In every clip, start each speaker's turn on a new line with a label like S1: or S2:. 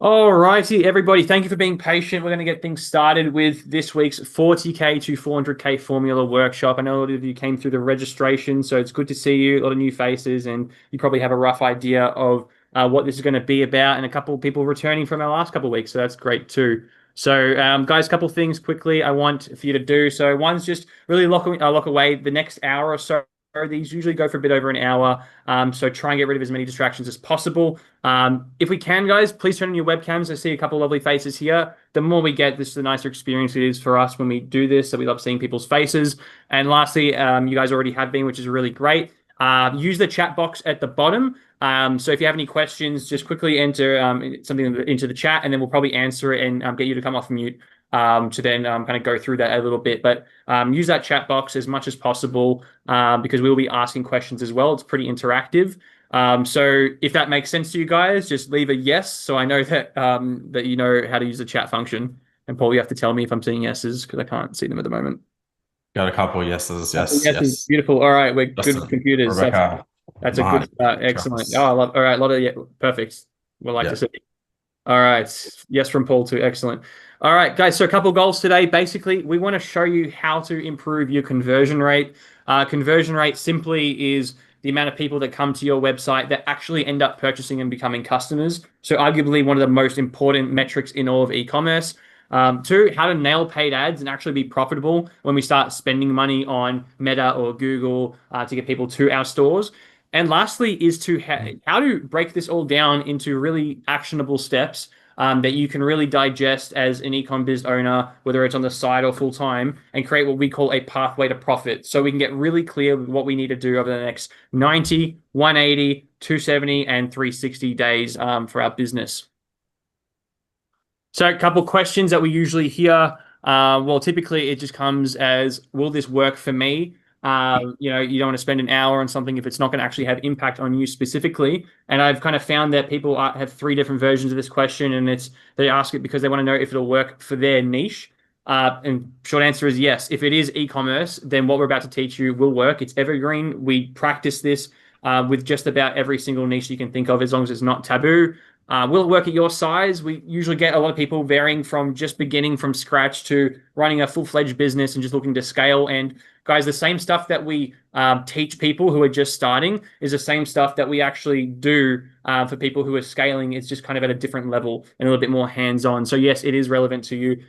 S1: All righty, everybody. Thank you for being patient. We're going to get things started with this week's 40K to 400K formula workshop. I know a lot of you came through the registration, so it's good to see you, a lot of new faces, and you probably have a rough idea of what this is going to be about, and a couple of people returning from our last couple of weeks, so that's great too. So, guys, a couple of things quickly I want for you to do. So, one's just really lock away the next hour or so. These usually go for a bit over an hour, so try and get rid of as many distractions as possible. If we can, guys, please turn on your webcams. I see a couple of lovely faces here. The more we get, the nicer experience it is for us when we do this. So we love seeing people's faces. And lastly, you guys already have been, which is really great. Use the chat box at the bottom. So if you have any questions, just quickly enter something into the chat, and then we'll probably answer it and get you to come off mute to then kind of go through that a little bit. But use that chat box as much as possible because we'll be asking questions as well. It's pretty interactive. So if that makes sense to you guys, just leave a yes, so I know that that you know how to use the chat function. And Paul, you have to tell me if I'm seeing yeses because I can't see them at the moment.
S2: Got a couple yeses. Yes,
S1: Yeses,
S2: yes.
S1: beautiful. All right, we're good with
S2: Justin,
S1: computers.
S2: Rebecca,
S1: That's a good
S2: Mahat,
S1: start. Excellent.
S2: Travis.
S1: Oh, I love. All right, a lot of perfect. We'll like to
S2: Yeah.
S1: see. All right. Yes from Paul too. Excellent. All right, guys. So a couple goals today. Basically, we want to show you how to improve your conversion rate. Conversion rate simply is the amount of people that come to your website that actually end up purchasing and becoming customers. So arguably one of the most important metrics in all of e-commerce. Two, how to nail paid ads and actually be profitable when we start spending money on Meta or Google to get people to our stores. And lastly, is to how to break this all down into really actionable steps that you can really digest as an ecom biz owner, whether it's on the side or full time, and create what we call a pathway to profit. So we can get really clear with what we need to do over the next 90, 180, 270, and 360 days for our business. So a couple questions that we usually hear. Well, typically it just comes as, will this work for me? You don't want to spend an hour on something if it's not going to actually have impact on you specifically. And I've kind of found that people have three different versions of this question, and they ask it because they want to know if it'll work for their niche. And short answer is yes. If it is e-commerce, then what we're about to teach you will work. It's evergreen. We practice this with just about every single niche you can think of, as long as it's not taboo. Will it work at your size? We usually get a lot of people varying from just beginning from scratch to running a full-fledged business and just looking to scale. And guys, the same stuff that we teach people who are just starting is the same stuff that we actually do for people who are scaling. It's just kind of at a different level and a little bit more hands-on. So yes, it is relevant to you.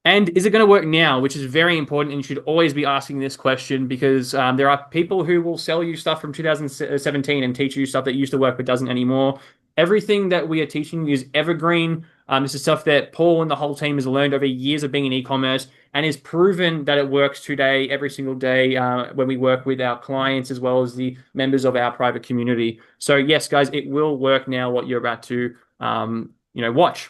S1: And is it going to work now? Which is very important, and you should always be asking this question because there are people who will sell you stuff from 2017 and teach you stuff that used to work but doesn't anymore. Everything that we are teaching is evergreen. This is stuff that Paul and the whole team has learned over years of being in e-commerce and is proven that it works today, every single day, when we work with our clients as well as the members of our private community. So yes, guys, it will work now, what you're about to watch.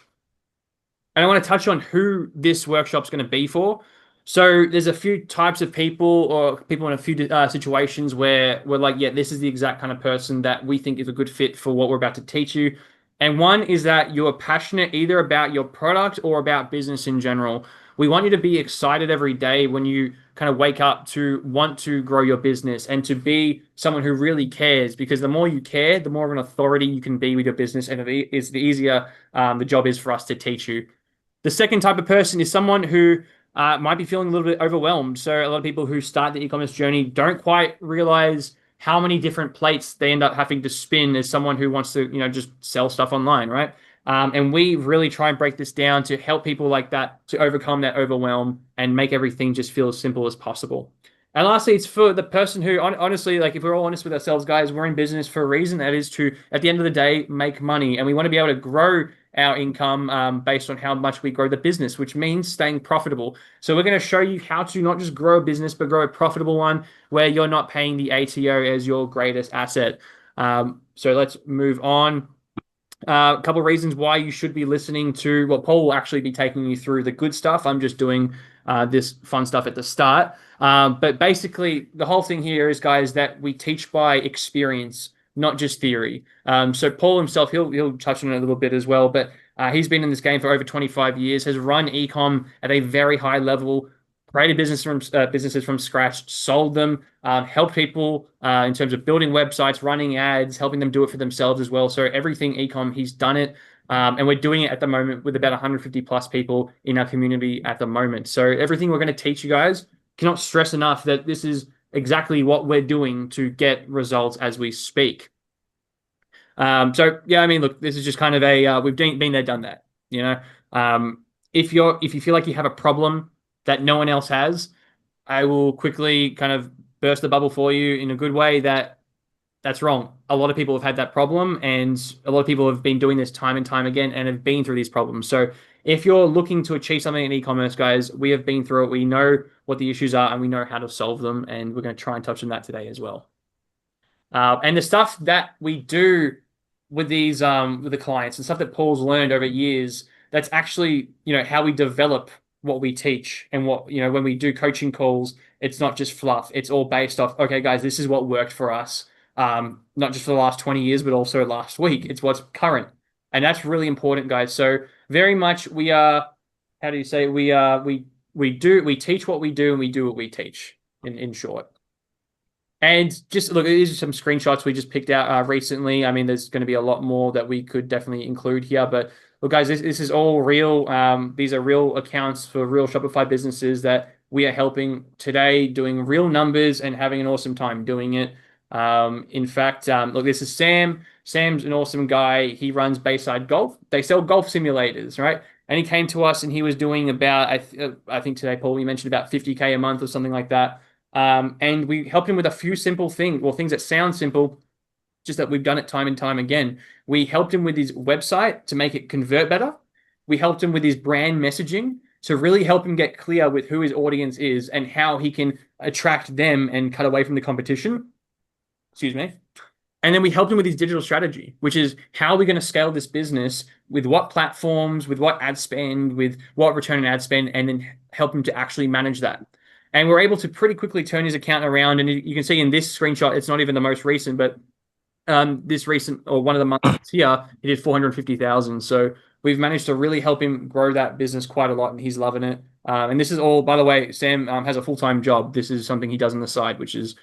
S1: And I want to touch on who this workshop's going to be for. So there's a few types of people or people in a few situations where we're like, yeah, this is the exact kind of person that we think is a good fit for what we're about to teach you. And one is that you're passionate either about your product or about business in general. We want you to be excited every day when you kind of wake up to want to grow your business and to be someone who really cares, because the more you care, the more of an authority you can be with your business, and it is the easier the job is for us to teach you. The second type of person is someone who might be feeling a little bit overwhelmed. So a lot of people who start the e-commerce journey don't quite realize how many different plates they end up having to spin as someone who wants to, just sell stuff online, right? And we really try and break this down to help people like that to overcome that overwhelm and make everything just feel as simple as possible. And lastly, it's for the person who, honestly, like if we're all honest with ourselves, guys, we're in business for a reason. That is to, at the end of the day, make money. And we want to be able to grow our income based on how much we grow the business, which means staying profitable. So we're going to show you how to not just grow a business, but grow a profitable one where you're not paying the ATO as your greatest asset. So let's move on. A couple of reasons why you should be listening to what Paul will actually be taking you through the good stuff. I'm just doing this fun stuff at the start. But basically, the whole thing here is, guys, that we teach by experience, not just theory. So Paul himself, he'll touch on it a little bit as well, but he's been in this game for over 25 years, has run ecom at a very high level, created businesses from scratch, sold them, helped people in terms of building websites, running ads, helping them do it for themselves as well. So everything ecom, he's done it. And we're doing it at the moment with about 150 plus people in our community at the moment. So everything we're going to teach you guys, cannot stress enough that this is exactly what we're doing to get results as we speak. So yeah, I mean, look, this is just kind of we've been there, done that. You know, if you feel like you have a problem that no one else has, I will quickly kind of burst the bubble for you in a good way that's wrong. A lot of people have had that problem, and a lot of people have been doing this time and time again and have been through these problems. So if you're looking to achieve something in e-commerce, guys, we have been through it. We know what the issues are and we know how to solve them, and we're going to try and touch on that today as well. And the stuff that we do with these with the clients and stuff that Paul's learned over years, that's actually, how we develop what we teach and what, when we do coaching calls, it's not just fluff. It's all based off, okay, guys, this is what worked for us. Not just for the last 20 years, but also last week. It's what's current. And that's really important, guys. So very much we are, how do you say, we teach what we do and we do what we teach in short. And just look, these are some screenshots we just picked out recently. I mean, there's going to be a lot more that we could definitely include here. But look, guys, this is all real. These are real accounts for real Shopify businesses that we are helping today, doing real numbers and having an awesome time doing it. In fact, look, this is Sam. Sam's an awesome guy. He runs Bayside Golf. They sell golf simulators, right? And he came to us and he was doing about, I think today, Paul, you mentioned about 50K a month or something like that. And we helped him with a few simple things, well, things that sound simple, just that we've done it time and time again. We helped him with his website to make it convert better. We helped him with his brand messaging to really help him get clear with who his audience is and how he can attract them and cut away from the competition. Excuse me. And then we helped him with his digital strategy, which is how are we going to scale this business with what platforms, with what ad spend, with what return on ad spend, and then help him to actually manage that. And we're able to pretty quickly turn his account around. And you can see in this screenshot, it's not even the most recent, but this recent or one of the months here, he did 450,000. So we've managed to really help him grow that business quite a lot, and he's loving it. And this is all, by the way, Sam has a full-time job. This is something he does on the side, which is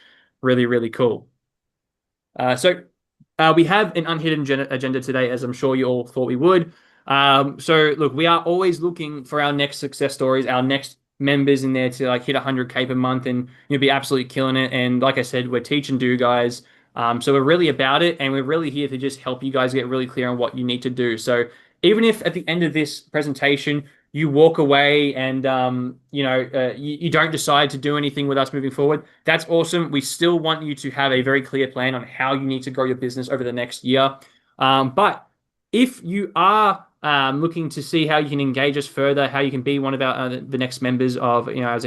S1: really, really cool. So we have an unhidden agenda today, as I'm sure you all thought we would. So look, we are always looking for our next success stories, our next members in there to like hit 100K per month and you'll be absolutely killing it. And like I said, we're teach and do guys. So we're really about it, and we're really here to just help you guys get really clear on what you need to do. So even if at the end of this presentation you walk away and you don't decide to do anything with us moving forward, that's awesome. We still want you to have a very clear plan on how you need to grow your business over the next year. But if you are looking to see how you can engage us further, how you can be one of our the next members of our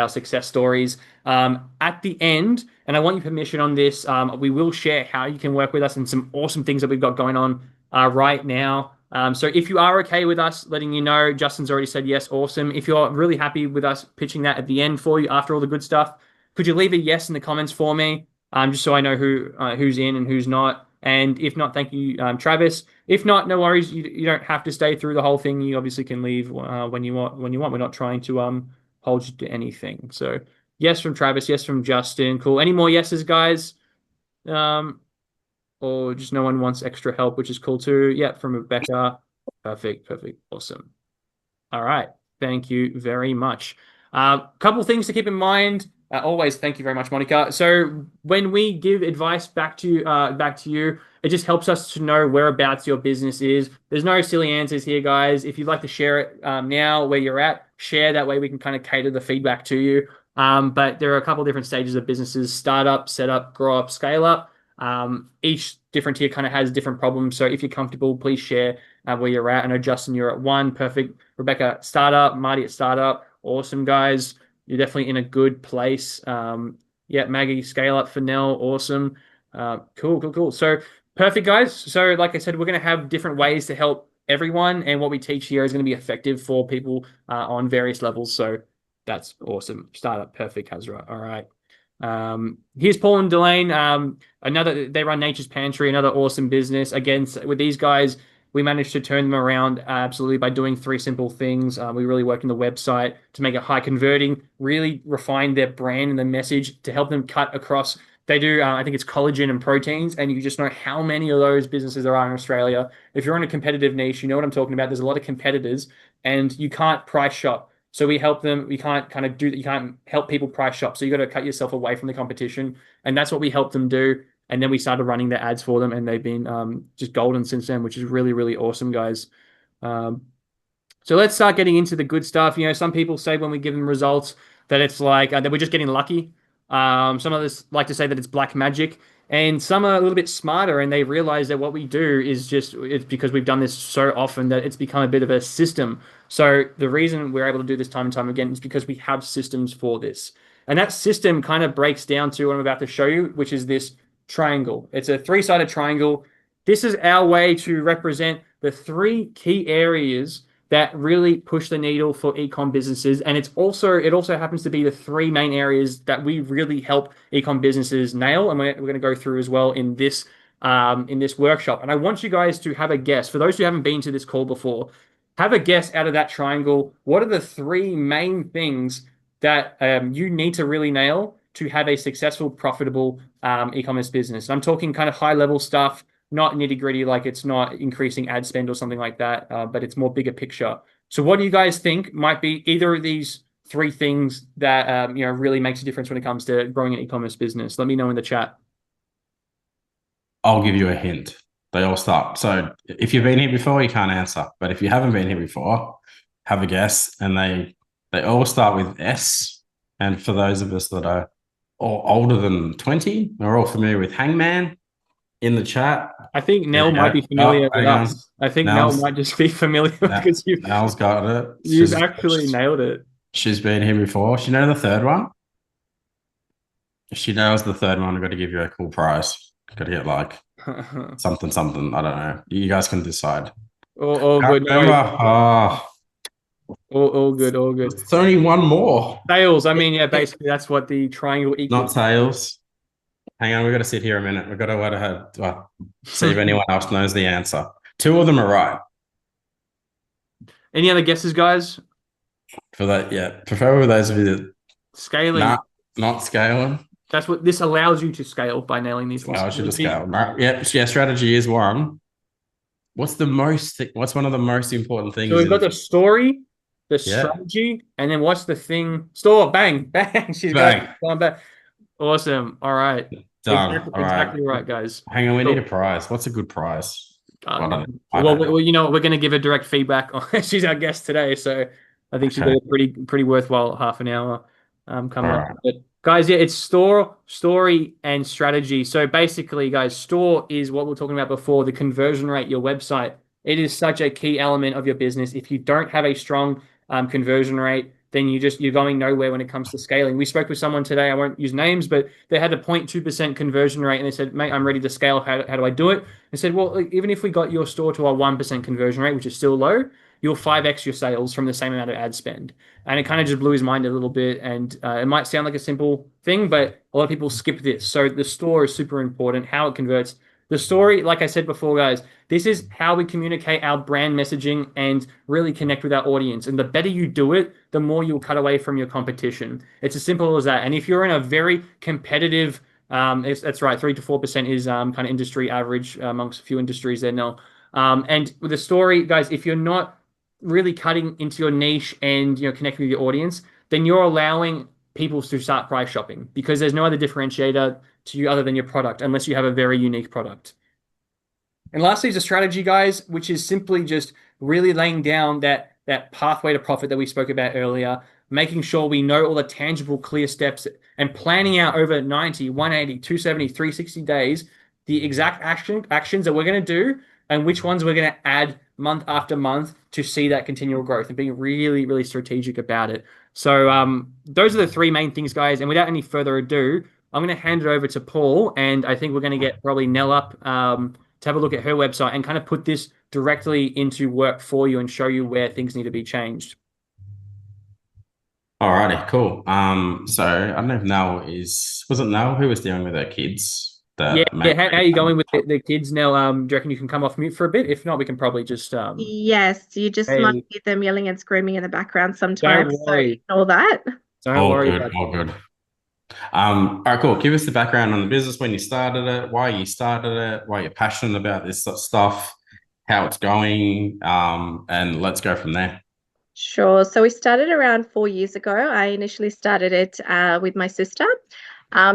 S1: success stories at the end, and I want your permission on this. We will share how you can work with us and some awesome things that we've got going on right now. So if you are okay with us letting you know, Justin's already said yes, awesome. If you're really happy with us pitching that at the end for you after all the good stuff, could you leave a yes in the comments for me, just so I know who's in and who's not. And if not, thank you, Travis. If not, no worries. You don't have to stay through the whole thing. You obviously can leave when you want. We're not trying to hold you to anything. So yes from Travis, yes from Justin. Cool. Any more yeses, guys? Or just no one wants extra help, which is cool too. Yeah, from Rebecca. Perfect. Awesome. All right. Thank you very much. Couple things to keep in mind. Always, thank you very much, Monica. So when we give advice back to you, it just helps us to know whereabouts your business is. There's no silly answers here, guys. If you'd like to share it now where you're at, share. That way we can kind of cater the feedback to you. But there are a couple different stages of businesses: startup, setup, grow up, scale up. Each different tier kind of has different problems. So if you're comfortable, please share where you're at. I know, Justin, you're at 1. Perfect. Rebecca, startup. Marty at startup. Awesome, guys. You're definitely in a good place. Yeah, Maggie, scale up for Nell. Awesome. Cool. So perfect, guys. So like I said, we're going to have different ways to help everyone. And what we teach here is going to be effective for people on various levels. So that's awesome. Startup. Perfect, Hazra. All right. Here's Paul and Delane. They run Nature's Pantry, another awesome business. Again, with these guys, we managed to turn them around absolutely by doing 3 simple things. We really worked on the website to make it high converting, really refine their brand and the message to help them cut across They do, I think it's collagen and proteins, and you just know how many of those businesses there are in Australia. If you're in a competitive niche, you know what I'm talking about. There's a lot of competitors, and you can't price shop. So we help them. We can't kind of do that. You can't help people price shop. So you got to cut yourself away from the competition, and that's what we help them do. And then we started running the ads for them, and they've been just golden since then, which is really, really awesome, guys. Um, so let's start getting into the good stuff. Some people say when we give them results that it's like that we're just getting lucky. Some others like to say that it's black magic, and some are a little bit smarter and they realize that what we do is just it's because we've done this so often that it's become a bit of a system. So the reason we're able to do this time and time again is because we have systems for this, and that system kind of breaks down to what I'm about to show you, which is this triangle. It's a three-sided triangle. This is our way to represent the three key areas that really push the needle for ecom businesses. And it also happens to be the three main areas that we really help ecom businesses nail. And we're going to go through as well in this workshop. And I want you guys to have a guess. For those who haven't been to this call before, have a guess out of that triangle. What are the three main things that you need to really nail to have a successful, profitable e-commerce business? And I'm talking kind of high level stuff, not nitty gritty, like it's not increasing ad spend or something like that, but it's more bigger picture. So what do you guys think might be either of these three things that really makes a difference when it comes to growing an e-commerce business? Let me know in the chat.
S2: I'll give you a hint. They all start. So if you've been here before, you can't answer. But if you haven't been here before, have a guess. And they all start with S. And for those of us that are all older than 20, we're all familiar with Hangman in the chat.
S1: I think
S2: There
S1: Nell
S2: you
S1: might
S2: go.
S1: be familiar
S2: Oh,
S1: with
S2: hang on.
S1: us. I think Nell
S2: Nell's,
S1: might just be familiar because
S2: Nell's got it.
S1: you've actually nailed it.
S2: She's been here before. She knows the third one. If she knows the third one, I've got to give you a cool prize. Got to get like something, something. I don't know. You guys can decide.
S1: All
S2: Can't
S1: good.
S2: remember. Oh,
S1: All good. All good.
S2: there's only one more.
S1: Sales. I mean, yeah, basically that's what the triangle
S2: Not
S1: equals.
S2: tails. Hang on, we've got to sit here a minute. We've got to let her see if anyone else knows the answer. Two of them are right.
S1: Any other guesses, guys?
S2: For that, yeah. Prefer with those of you that
S1: Scaling.
S2: not scaling.
S1: That's what this allows you to scale by nailing these ones.
S2: I should have scaled. Yeah, strategy is one. What's one of the most important things?
S1: So we've got the story, the
S2: Yeah.
S1: strategy, and then what's the thing? Store, bang, bang. She's
S2: Bang.
S1: going back. Awesome. All right.
S2: Done.
S1: Exactly right, guys.
S2: Hang on, we need a prize. What's a good prize?
S1: Well, you know, we're going to give her direct feedback. She's our guest today, so I think she'll get a pretty worthwhile half an hour coming up. But guys, yeah, it's store, story, and strategy. So basically, guys, store is what we were talking about before, the conversion rate, your website. It is such a key element of your business. If you don't have a strong conversion rate, then you're going nowhere when it comes to scaling. We spoke with someone today, I won't use names, but they had a 0.2% conversion rate and they said, mate, I'm ready to scale. How do I do it? I said, well, even if we got your store to a 1% conversion rate, which is still low, you'll 5x your sales from the same amount of ad spend. And it kind of just blew his mind a little bit. And it might sound like a simple thing, but a lot of people skip this. So the store is super important, how it converts. The story, like I said before, guys, this is how we communicate our brand messaging and really connect with our audience. And the better you do it, the more you'll cut away from your competition. It's as simple as that. And if you're in a very competitive, that's right, 3 to 4% is kind of industry average amongst a few industries there now. And with the story, guys, if you're not really cutting into your niche and connecting with your audience, then you're allowing people to start price shopping because there's no other differentiator to you other than your product, unless you have a very unique product. And lastly is a strategy, guys, which is simply just really laying down that pathway to profit that we spoke about earlier, making sure we know all the tangible, clear steps and planning out over 90, 180, 270, 360 days, the exact actions that we're going to do and which ones we're going to add month after month to see that continual growth and being really, really strategic about it. So those are the three main things, guys. And without any further ado, I'm going to hand it over to Paul, and I think we're going to get probably Nell up to have a look at her website and kind of put this directly into work for you and show you where things need to be changed.
S2: Alrighty, cool. So I don't know if was it Nell who was dealing with her kids?
S1: Yeah. How are you going with the kids now? Do you reckon you can come off mute for a bit? If not, we can probably just
S3: Yes, you just might hear them yelling and screaming in the background sometimes.
S1: Don't worry.
S3: So ignore that.
S1: Don't worry.
S2: All good. All right, cool. Give us the background on the business, when you started it, why you started it, why you're passionate about this sort of stuff, how it's going, and let's go from there.
S3: Sure. So we started around 4 years ago. I initially started it with my sister,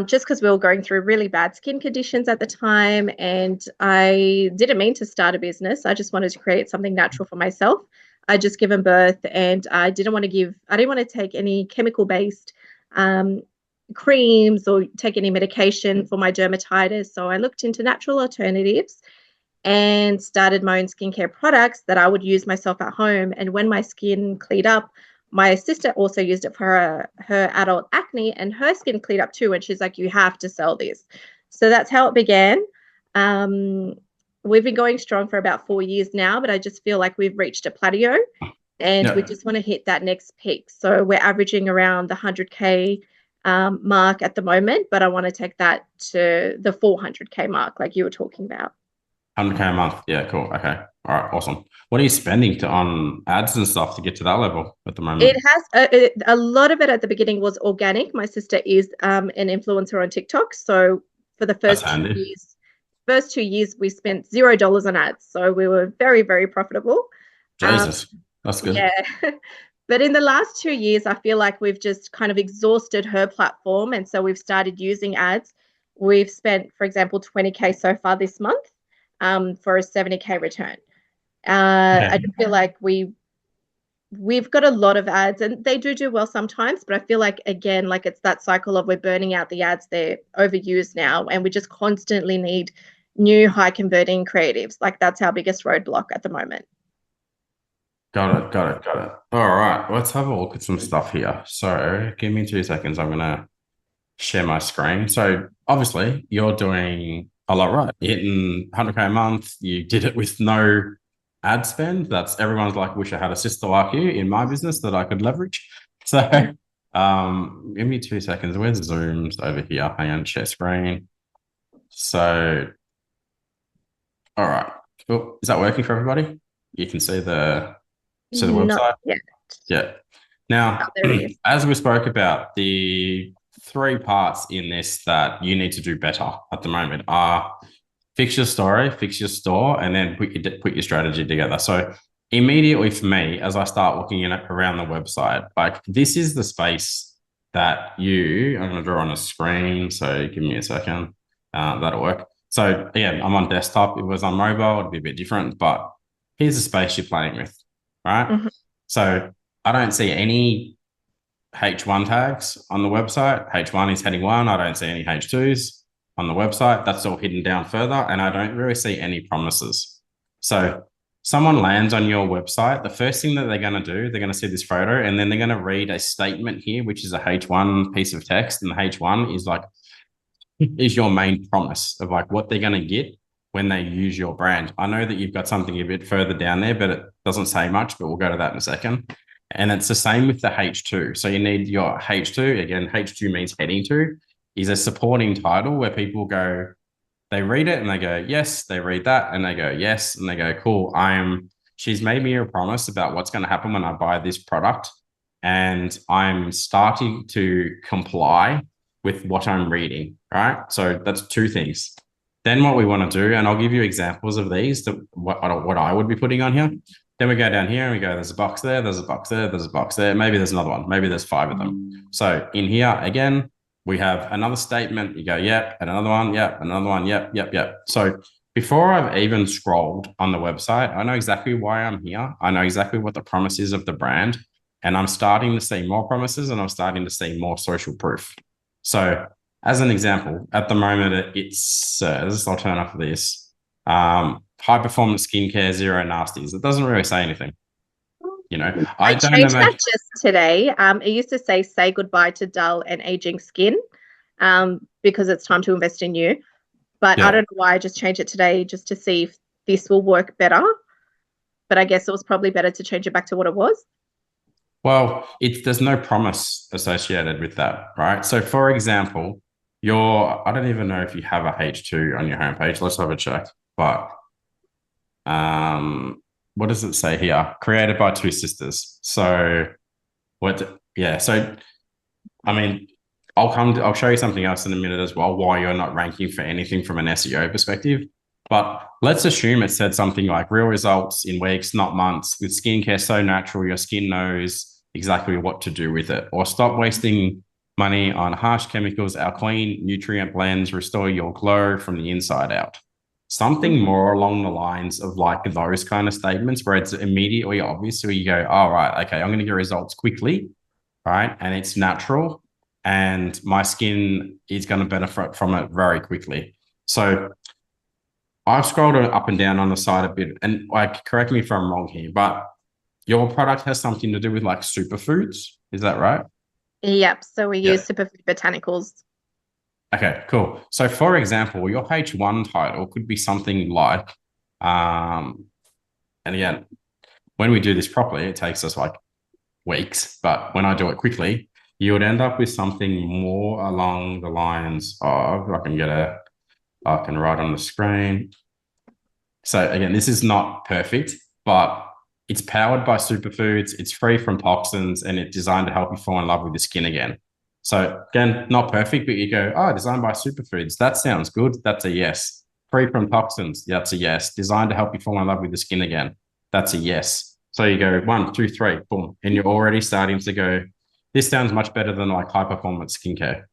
S3: just because we were going through really bad skin conditions at the time, and I didn't mean to start a business. I just wanted to create something natural for myself. I just given birth, and I didn't want to take any chemical-based um, creams or take any medication for my dermatitis. So I looked into natural alternatives and started my own skincare products that I would use myself at home. And when my skin cleared up, my sister also used it for her adult acne, and her skin cleared up too. And she's like, "You have to sell this." So that's how it began. Um, we've been going strong for about 4 years now, but I just feel like we've reached a plateau and we
S2: Yeah,
S3: just want to hit that next peak. So we're averaging around the 100K mark at the moment, but I want to take that to the 400K mark, like you were talking about.
S2: 100K a month. Yeah, cool. Okay. All right, awesome. What are you spending on ads and stuff to get to that level at the
S3: It
S2: moment?
S3: has a lot of it at the beginning was organic. My sister is an influencer on TikTok, so for the
S2: That's
S3: first two
S2: handy.
S3: years, we spent $0 on ads, so we were very, very profitable. Um,
S2: Jesus, that's good.
S3: yeah, but in the last 2 years, I feel like we've just kind of exhausted her platform, and so we've started using ads. We've spent, for example, 20K so far this month for a 70K return. I
S2: Okay.
S3: just feel like we've got a lot of ads and they do well sometimes, but I feel like again, like it's that cycle of we're burning out the ads, they're overused now, and we just constantly need new high converting creatives. Like that's our biggest roadblock at the moment.
S2: Got it. Got it. Got it. All right. Let's have a look at some stuff here. So give me 2 seconds. I'm gonna share my screen. So obviously you're doing a lot right. You're hitting 100K a month. You did it with no ad spend. That's everyone's like, wish I had a sister like you in my business that I could leverage. So give me 2 seconds. Where's Zooms over here? Hang on, share screen. So all right. Cool. Is that working for everybody? You can see the
S3: Not
S2: website.
S3: yet.
S2: Yeah.
S3: Oh,
S2: Now,
S3: there it is.
S2: as we spoke about, the three parts in this that you need to do better at the moment are fix your story, fix your store, and then put your strategy together. So immediately for me, as I start looking in around the website, like this is the space that I'm going to draw on a screen. So give me a second. That'll work. So again, I'm on desktop. If it was on mobile, it'd be a bit different, but here's the space you're playing with, right?
S3: Mhm.
S2: So I don't see any H1 tags on the website. H1 is heading one. I don't see any H2s on the website. That's all hidden down further. And I don't really see any promises. So someone lands on your website, the first thing that they're going to do, they're going to see this photo and then they're going to read a statement here, which is a H1 piece of text. And the H1 is like, is your main promise of like what they're going to get when they use your brand. I know that you've got something a bit further down there, but it doesn't say much, but we'll go to that in a second. And it's the same with the H2. So you need your H2. Again, H2 means heading to, is a supporting title where people go, they read it and they go, yes, they read that and they go, yes, and they go, cool. She's made me a promise about what's going to happen when I buy this product. And I'm starting to comply with what I'm reading, right? So that's two things. Then what we want to do, and I'll give you examples of these, that what I would be putting on here. Then we go down here and we go, there's a box there, there's a box there, there's a box there. Maybe there's another one. Maybe there's five of them. So in here, again, we have another statement. You go, yep, and another one, yep, another one, yep, yep, yep. So before I've even scrolled on the website, I know exactly why I'm here. I know exactly what the promise is of the brand. And I'm starting to see more promises and I'm starting to see more social proof. So as an example, at the moment, it says, I'll turn off this, high performance skincare, zero nasties. It doesn't really say anything.
S3: I
S2: I don't
S3: changed that
S2: imagine.
S3: just today. It used to say goodbye to dull and aging skin, because it's time to invest in you. But I
S2: Yeah.
S3: don't know why I just changed it today just to see if this will work better. But I guess it was probably better to change it back to what it was.
S2: Well, there's no promise associated with that, right? So, for example, I don't even know if you have a H2 on your homepage. Let's have a check. But what does it say here? Created by two sisters. So, yeah. So, I mean, I'll show you something else in a minute as well, why you're not ranking for anything from an SEO perspective. But let's assume it said something like real results in weeks, not months, with skincare so natural, your skin knows exactly what to do with it. Or stop wasting money on harsh chemicals, our clean nutrient blends restore your glow from the inside out. Something more along the lines of like those kind of statements where it's immediately obvious. So you go, all right, okay, I'm going to get results quickly, right? And it's natural and my skin is going to benefit from it very quickly. So I've scrolled up and down on the side a bit, and like, correct me if I'm wrong here, but your product has something to do with like superfoods. Is that right?
S3: Yep. So we
S2: Yeah.
S3: use superfood botanicals.
S2: Okay, cool. So for example, your H1 title could be something like, and again, when we do this properly, it takes us like weeks, but when I do it quickly, you would end up with something more along the lines of, I can write on the screen. So again, this is not perfect, but it's powered by superfoods, it's free from toxins, and it's designed to help you fall in love with your skin again. So again, not perfect, but you go, oh, designed by superfoods. That sounds good. That's a yes. Free from toxins. That's a yes. Designed to help you fall in love with the skin again. That's a yes. So you go 1, 2, 3, boom. And you're already starting to go, this sounds much better than like high performance skincare.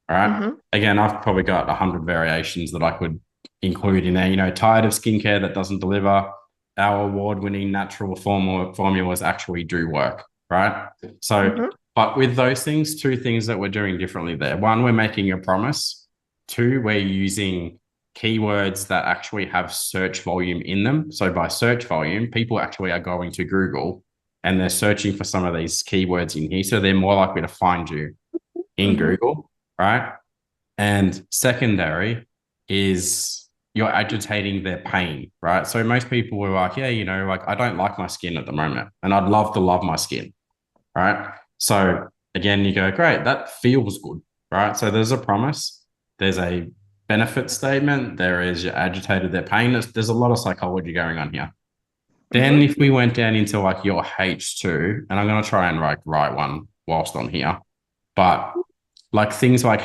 S2: All right. Again, I've probably got 100 variations that I could include in there. Tired of skincare that doesn't deliver. Our award-winning natural formulas actually do work, right? So, but with those things, 2 things that we're doing differently there. 1, we're making a promise. 2, we're using keywords that actually have search volume in them. So by search volume, people actually are going to Google and they're searching for some of these keywords in here. So they're more likely to find you in Google, right? And secondary is you're agitating their pain, right? So most people are like, yeah, like I don't like my skin at the moment and I'd love to love my skin, right? So again, you go, great, that feels good, right? So there's a promise, there's a benefit statement, there is you agitated their pain. There's a lot of psychology going on here. Then if we went down into like your H2, and I'm going to try and write one whilst I'm here, but like things like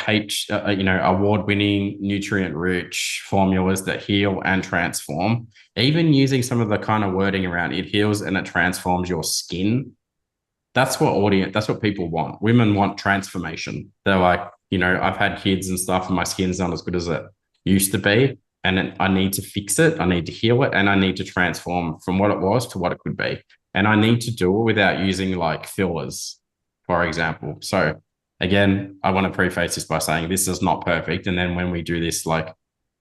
S2: award-winning, nutrient-rich formulas that heal and transform, even using some of the kind of wording around it heals and it transforms your skin. That's what people want. Women want transformation. They're like, I've had kids and stuff and my skin's not as good as it used to be. And I need to fix it. I need to heal it. And I need to transform from what it was to what it could be. And I need to do it without using like fillers, for example. So again, I want to preface this by saying this is not perfect. And then when we do this like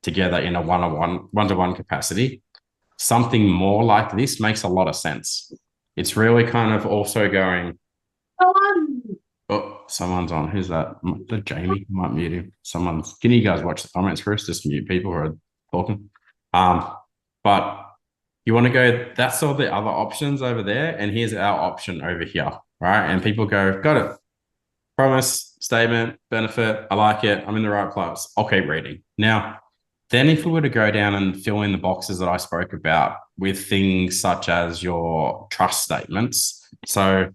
S2: together in a one-to-one capacity, something more like this makes a lot of sense. It's really kind of also going, oh, someone's on. Who's that? Jamie? Might mute him. Can you guys watch the comments first? Just mute people who are talking. But you want to go, that's all the other options over there. And here's our option over here, right? And people go, got it. Promise, statement, benefit, I like it, I'm in the right place, I'll keep reading. Now, then if we were to go down and fill in the boxes that I spoke about with things such as your trust statements. So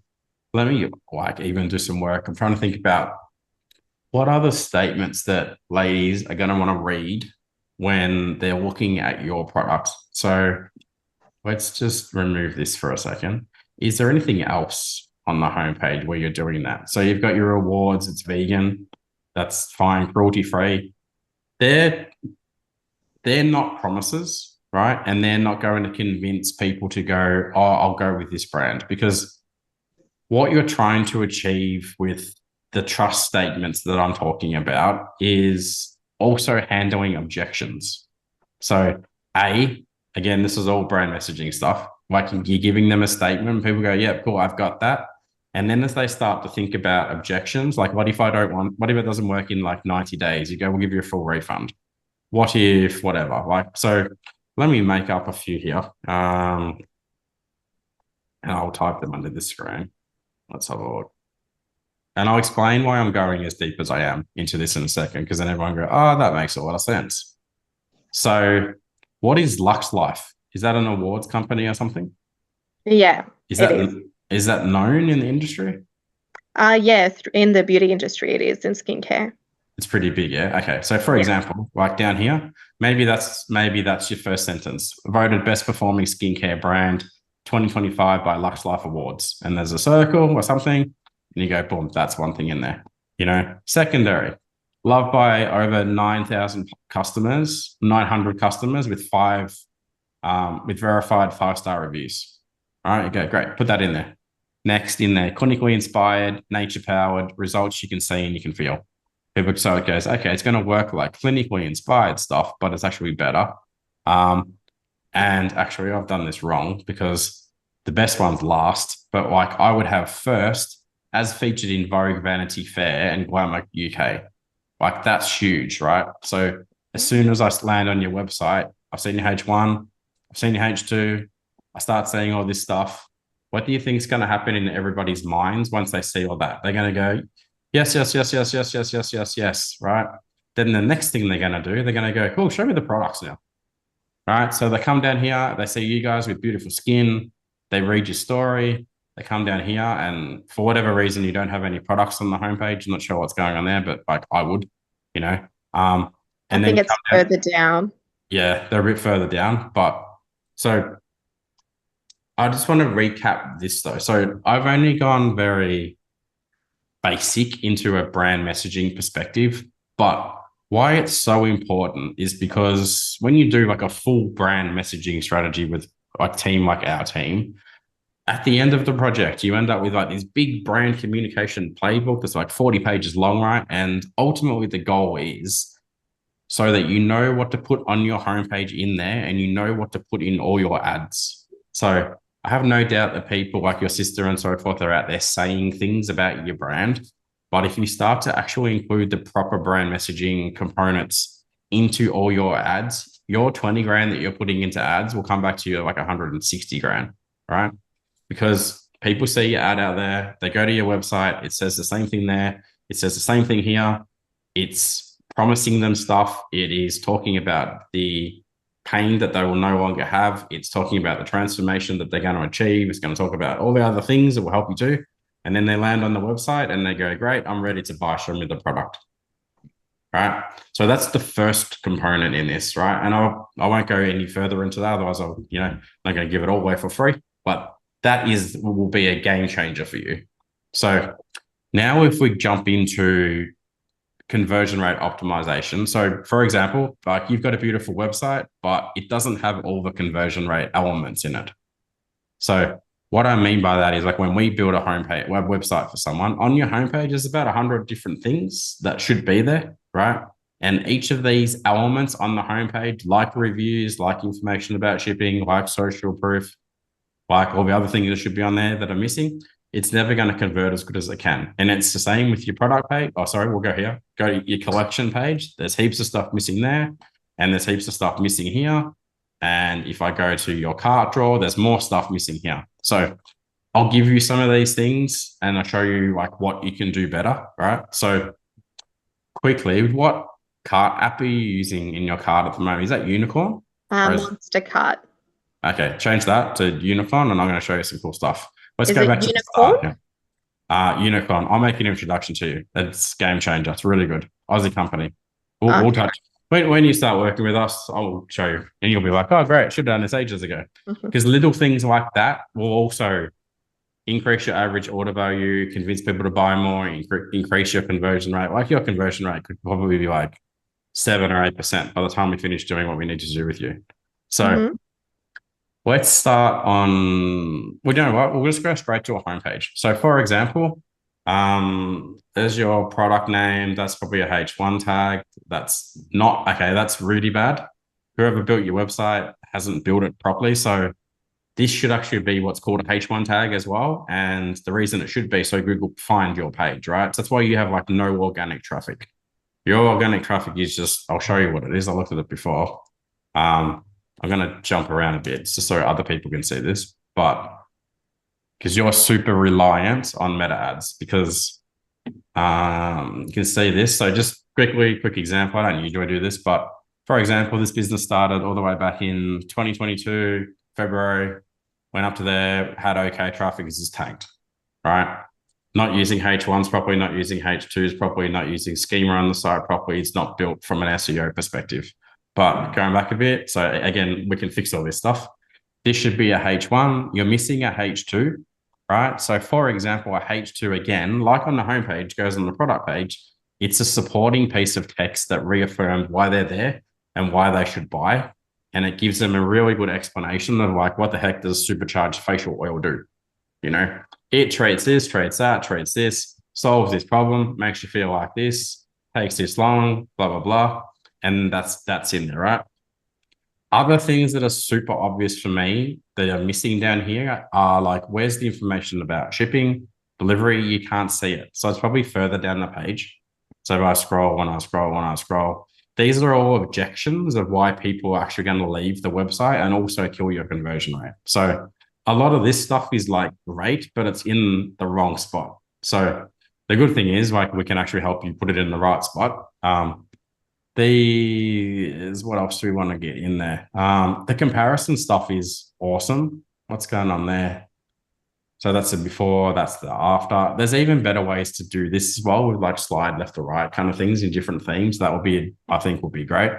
S2: let me even do some work. I'm trying to think about what are the statements that ladies are going to want to read when they're looking at your product. So let's just remove this for a second. Is there anything else on the homepage where you're doing that? So you've got your rewards, it's vegan, that's fine, cruelty-free. They're not promises, right? And they're not going to convince people to go, oh, I'll go with this brand, because what you're trying to achieve with the trust statements that I'm talking about is also handling objections. So again, this is all brand messaging stuff. Like you're giving them a statement, people go, yeah, cool, I've got that. And then as they start to think about objections, like what if it doesn't work in like 90 days? You go, we'll give you a full refund. What if, whatever. So let me make up a few here. And I'll type them under the screen. Let's have a look. And I'll explain why I'm going as deep as I am into this in a second, because then everyone go, oh, that makes a lot of sense. So what is Lux Life? Is that an awards company or something?
S3: Yeah,
S2: Is that known in the industry?
S3: Yeah, in the beauty industry, it is in skincare.
S2: It's pretty big, yeah. Okay, so for example, like down here, maybe that's your first sentence. Voted best performing skincare brand 2025 by Lux Life Awards, and there's a circle or something, and you go, boom, that's one thing in there. Secondary, loved by over 9,000 customers, 900 customers with verified 5-star reviews. All right, okay, great. Put that in there. Next in there, clinically inspired, nature powered, results you can see and you can feel. So it goes, okay, it's going to work like clinically inspired stuff, but it's actually better. And actually, I've done this wrong because the best one's last, but like I would have first as featured in Vogue, Vanity Fair, and Glamour UK. Like that's huge, right? So as soon as I land on your website, I've seen your H1, I've seen your H2, I start seeing all this stuff. What do you think is going to happen in everybody's minds once they see all that? They're going to go, yes, yes, yes, yes, yes, yes, yes, yes, yes, right? Then the next thing they're going to do, they're going to go, cool, show me the products now. Right. So they come down here, they see you guys with beautiful skin, they read your story, they come down here, and for whatever reason, you don't have any products on the homepage. I'm not sure what's going on there, but like I would, you know. And
S3: I
S2: then
S3: think it's further down.
S2: Yeah, they're a bit further down. But so I just want to recap this though. So I've only gone very basic into a brand messaging perspective, but why it's so important is because when you do like a full brand messaging strategy with a team like our team, at the end of the project, you end up with like this big brand communication playbook that's like 40 pages long, right? And ultimately the goal is so that you know what to put on your homepage in there and you know what to put in all your ads. So I have no doubt that people like your sister and so forth are out there saying things about your brand. But if you start to actually include the proper brand messaging components into all your ads, your 20 grand that you're putting into ads will come back to you like 160 grand, right? Because people see your ad out there, they go to your website, it says the same thing there, it says the same thing here. It's promising them stuff. It is talking about the pain that they will no longer have. It's talking about the transformation that they're going to achieve. It's going to talk about all the other things that will help you do. And then they land on the website and they go, great, I'm ready to buy. Show me the product. Right. So that's the first component in this, right? And I won't go any further into that. Otherwise, I'm not going to give it all away for free. But that will be a game changer for you. So now if we jump into conversion rate optimization. So for example, like you've got a beautiful website, but it doesn't have all the conversion rate elements in it. So what I mean by that is like when we build a website for someone, on your homepage, there's about 100 different things that should be there, right? And each of these elements on the homepage, like reviews, like information about shipping, like social proof, like all the other things that should be on there that are missing, it's never going to convert as good as it can. And it's the same with your product page. Oh, sorry, we'll go here. Go to your collection page. There's heaps of stuff missing there. And there's heaps of stuff missing here. And if I go to your cart drawer, there's more stuff missing here. So I'll give you some of these things and I'll show you like what you can do better, right? So quickly, what cart app are you using in your cart at the moment? Is that Unicorn?
S3: Monster Cart.
S2: Okay, change that to Unicorn and I'm going to show you some cool stuff. Let's
S3: Is
S2: go
S3: it
S2: back
S3: Unicorn?
S2: to the start. Yeah. Unicorn. I'll make an introduction to you. It's game changer. It's really good. Aussie company. We'll touch. When you start working with us, I'll show you. And you'll be like, oh, great. Should have done this ages ago. Because little things like that will also increase your average order value, convince people to buy more, increase your conversion rate. Like your conversion rate could probably be like 7 or 8% by the time we finish doing what we need to do with you. So let's start on, well, you know what? We'll just go straight to a homepage. So for example, there's your product name. That's probably a H1 tag. That's not, okay, that's really bad. Whoever built your website hasn't built it properly. So this should actually be what's called a H1 tag as well. And the reason it should be so Google find your page, right? So that's why you have like no organic traffic. Your organic traffic is just, I'll show you what it is. I looked at it before. I'm going to jump around a bit just so other people can see this, but because you're super reliant on meta ads because you can see this. So just quick example. I don't usually do this, but for example, this business started all the way back in 2022, February, went up to there, had okay traffic, is just tanked, right? not using H1s properly, not using H2s properly, not using schema on the site properly. It's not built from an SEO perspective. But going back a bit, so again, we can fix all this stuff. This should be a H1. You're missing a H2, right? So for example, a H2 again, like on the homepage, goes on the product page. It's a supporting piece of text that reaffirms why they're there and why they should buy. And it gives them a really good explanation of like, what the heck does supercharged facial oil do? You know, it treats this, treats that, treats this, solves this problem, makes you feel like this, takes this long, blah, blah, blah. And that's in there, right? Other things that are super obvious for me that are missing down here are like, where's the information about shipping, delivery? You can't see it. So it's probably further down the page. So if I scroll, when I scroll, these are all objections of why people are actually going to leave the website and also kill your conversion rate. So a lot of this stuff is like great, but it's in the wrong spot. So the good thing is like we can actually help you put it in the right spot. What else do we want to get in there? The comparison stuff is awesome. What's going on there? So that's the before, that's the after. There's even better ways to do this as well with like slide left to right kind of things in different themes. That will be, I think, will be great.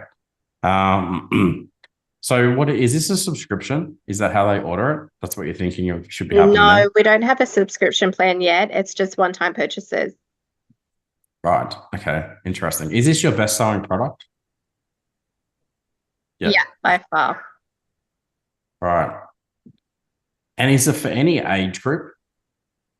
S2: So what is this a subscription? Is that how they order it? That's what you're thinking of should be happening
S3: No,
S2: there?
S3: we don't have a subscription plan yet. It's just one-time purchases.
S2: Right. Okay. Interesting. Is this your best selling product?
S3: Yeah, by far.
S2: Right. And is it for any age group,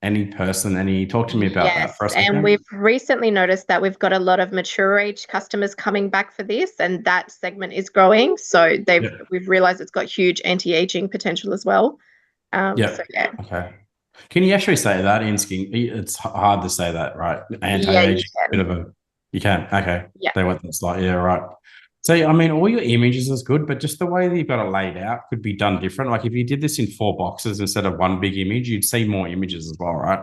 S2: any person, talk to me about that for a second.
S3: And we've recently noticed that we've got a lot of mature age customers coming back for this, and that segment is growing. So we've realized it's got huge anti-aging potential as well. So yeah.
S2: Okay. Can you actually say that in skin? It's hard to say that, right? Anti-aging, you can. Okay.
S3: Yeah.
S2: They want that slide. Yeah, right. So, I mean, all your images is good, but just the way that you've got it laid out could be done different. Like if you did this in 4 boxes instead of one big image, you'd see more images as well, right?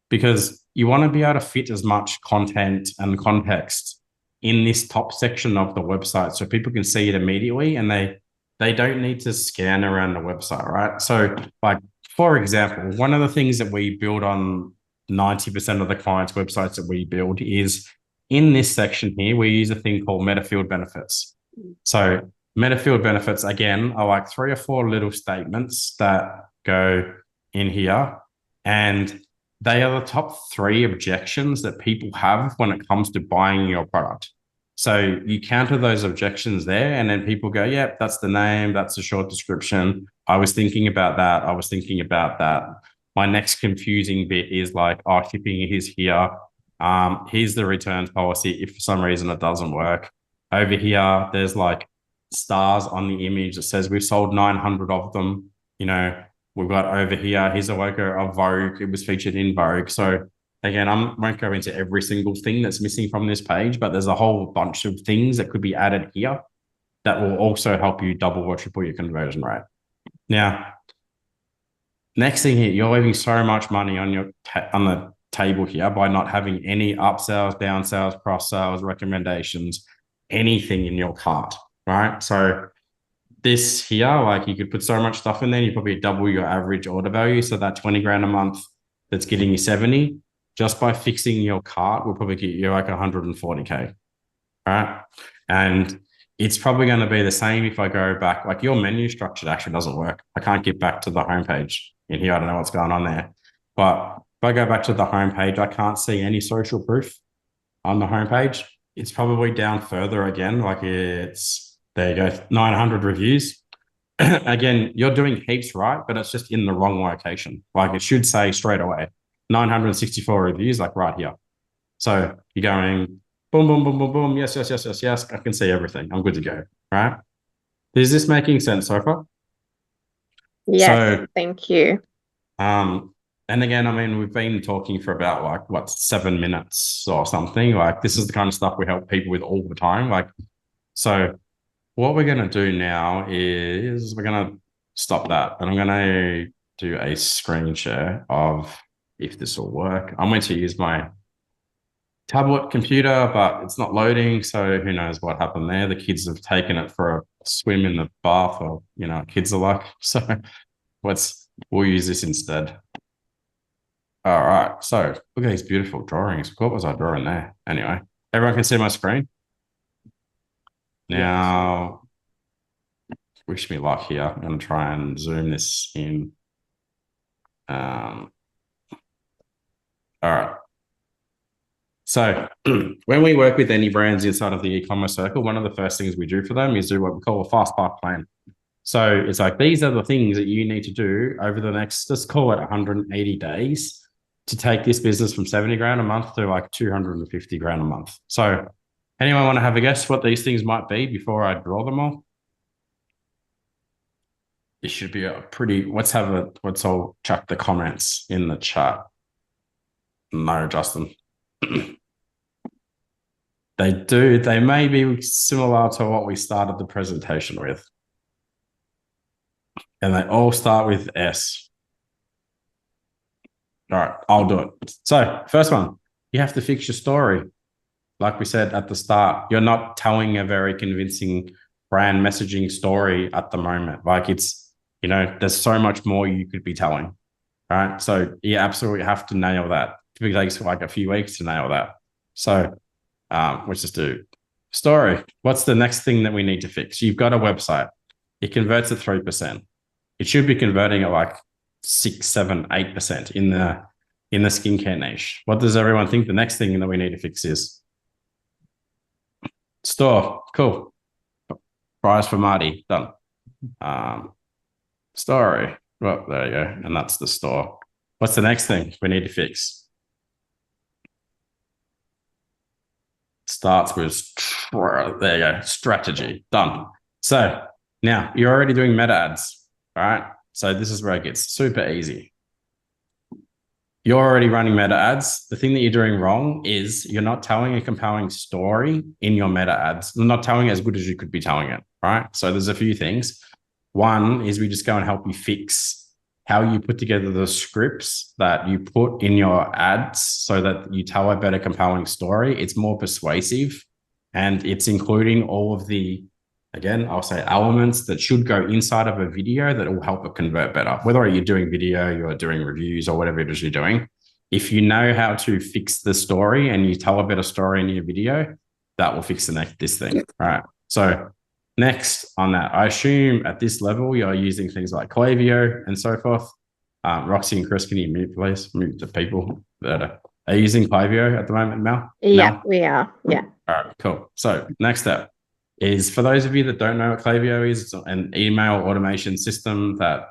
S2: Because you want to be able to fit as much content and context in this top section of the website so people can see it immediately and they don't need to scan around the website, right? So, like, for example, one of the things that we build on 90% of the clients' websites that we build is in this section here, we use a thing called meta field benefits. So meta field benefits, again, are like 3 or 4 little statements that go in here. And they are the top 3 objections that people have when it comes to buying your product. So you counter those objections there, and then people go, yep, that's the name, that's the short description. I was thinking about that. I was thinking about that. My next confusing bit is like, oh, shipping is here. Here's the returns policy if for some reason it doesn't work. Over here, there's like stars on the image that says we've sold 900 of them. You know, we've got over here, here's a logo of Vogue. It was featured in Vogue. So again, I won't go into every single thing that's missing from this page, but there's a whole bunch of things that could be added here that will also help you double or triple your conversion rate. Now, next thing here, you're leaving so much money on the table here by not having any upsells, downsells, cross sales, recommendations, anything in your cart, right? So this here, like you could put so much stuff in there, you probably double your average order value. So that 20 grand a month that's getting you 70, just by fixing your cart will probably get you like 140K, right? And it's probably going to be the same if I go back, like your menu structure actually doesn't work. I can't get back to the homepage in here. I don't know what's going on there, but if I go back to the homepage, I can't see any social proof on the homepage. It's probably down further again. Like there you go, 900 reviews. Again, you're doing heaps right, but it's just in the wrong location. Like it should say straight away, 964 reviews, like right here. So you're going boom, boom, boom, boom, boom. Yes. I can see everything. I'm good to go, right? Is this making sense so far?
S3: Yes, thank you.
S2: And again, I mean, we've been talking for about like 7 minutes or something. Like this is the kind of stuff we help people with all the time. Like, so what we're going to do now is we're going to stop that, and I'm going to do a screen share of if this will work. I'm going to use my tablet computer, but it's not loading. So who knows what happened there. The kids have taken it for a swim in the bath, or, kids are like, so we'll use this instead. All right. So look at these beautiful drawings. What was I drawing there? Anyway, everyone can see my screen. Now, wish me luck here. I'm going to try and zoom this in. All right. So when we work with any brands inside of the e-commerce circle, one of the first things we do for them is do what we call a fast path plan. So it's like, these are the things that you need to do over the next, let's call it 180 days to take this business from 70 grand a month to like 250 grand a month. So anyone want to have a guess what these things might be before I draw them all? It should be a pretty, let's all chuck the comments in the chat. No, Justin. They may be similar to what we started the presentation with. And they all start with S. All right, I'll do it. So first one, you have to fix your story. Like we said at the start, you're not telling a very convincing brand messaging story at the moment. Like it's, there's so much more you could be telling, right? So you absolutely have to nail that. It takes like a few weeks to nail that. So let's just do story. What's the next thing that we need to fix? You've got a website. It converts at 3%. It should be converting at like 6, 7, 8% in the skincare niche. What does everyone think the next thing that we need to fix is? Store. Cool. Prize for Marty. Done. Story. Well, there you go. And that's the store. What's the next thing we need to fix? Starts with, there you go, strategy. Done. So now you're already doing meta ads. All right. So this is where it gets super easy. You're already running meta ads. The thing that you're doing wrong is you're not telling a compelling story in your meta ads. You're not telling as good as you could be telling it. Right. So there's a few things. One is we just go and help you fix how you put together the scripts that you put in your ads so that you tell a better compelling story. It's more persuasive and it's including all of the, again, I'll say elements that should go inside of a video that will help it convert better. Whether you're doing video, you're doing reviews or whatever it is you're doing, if you know how to fix the story and you tell a better story in your video, that will fix this thing, right? So next on that, I assume at this level, you're using things like Klaviyo and so forth. Roxy and Chris, can you mute, please? Mute the people that are using Klaviyo at the moment, Mel?
S3: Yeah,
S2: Mel?
S3: we are. Yeah.
S2: All right, cool. So next step is, for those of you that don't know what Klaviyo is, it's an email automation system that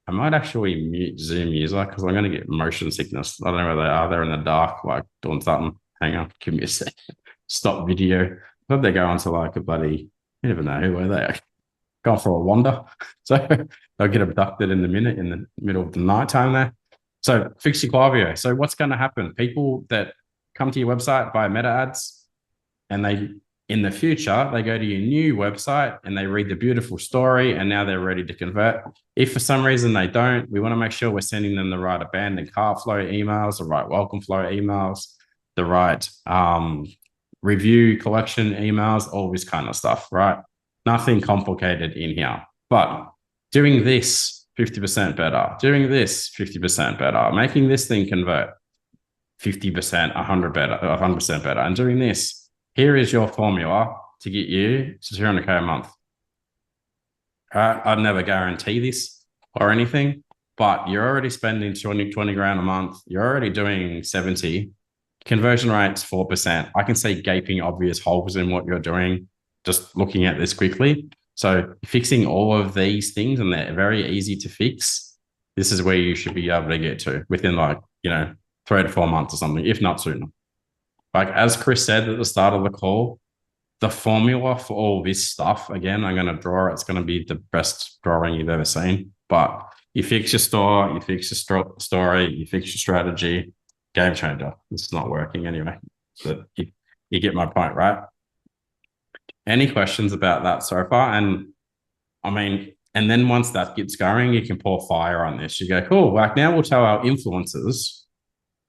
S2: I might actually mute Zoom user because I'm going to get motion sickness. I don't know where they are. They're in the dark, like doing something. Hang on, give me a sec. Stop video. I thought they go onto like a bloody, you never know where they are. Going for a wander. So they'll get abducted in the middle of the night time there. So fix your Klaviyo. So what's going to happen? People that come to your website via meta ads and they, in the future, they go to your new website and they read the beautiful story and now they're ready to convert. If for some reason they don't, we want to make sure we're sending them the right abandoned cart flow emails, the right welcome flow emails, the right review collection emails, all this kind of stuff, right? Nothing complicated in here. But doing this 50% better, doing this 50% better, making this thing convert 50%, 100% better, and doing this, here is your formula to get you to 200K a month. I'd never guarantee this or anything, but you're already spending 20 grand a month. You're already doing 70. Conversion rate's 4%. I can see gaping obvious holes in what you're doing just looking at this quickly. So fixing all of these things, and they're very easy to fix, this is where you should be able to get to within 3 to 4 months or something, if not sooner. Like as Chris said at the start of the call, the formula for all this stuff, again, I'm going to draw, it's going to be the best drawing you've ever seen. But you fix your store, you fix your story, you fix your strategy, game changer. It's not working anyway. But you get my point, right? Any questions about that so far? And I mean, and then once that gets going, you can pour fire on this. You go, cool, like now we'll tell our influencers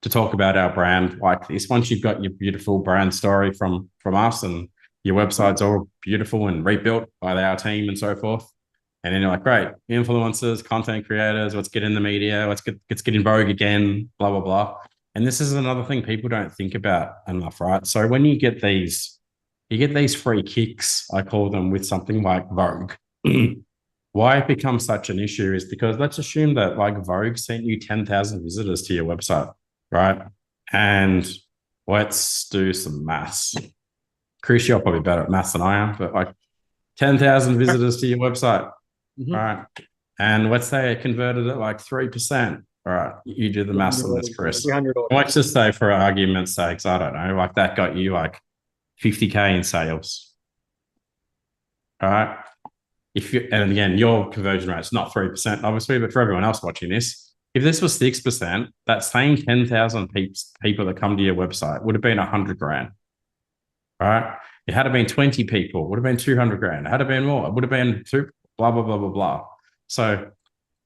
S2: to talk about our brand like this. Once you've got your beautiful brand story from us and your website's all beautiful and rebuilt by our team and so forth, And then you're like, great, influencers, content creators, let's get in the media, let's get in vogue again, blah, blah, blah. And this is another thing people don't think about enough, right? So when you get these free kicks, I call them, with something like Vogue. Why it becomes such an issue is because let's assume that like Vogue sent you 10,000 visitors to your website, right? And let's do some maths. Chris, you're probably better at maths than I am, but like 10,000 visitors to your website, right? And let's say it converted at like 3%. All right, you do the maths on this, Chris. Let's just say, for argument's sake, I don't know, like that got you like 50K in sales. All right. And again, your conversion rate's not 3%, obviously, but for everyone else watching this, if this was 6%, that same 10,000 people that come to your website would have been 100 grand. All right. It had been 20 people, would have been 200 grand. It had been more, it would have been blah, blah, blah, blah, blah. So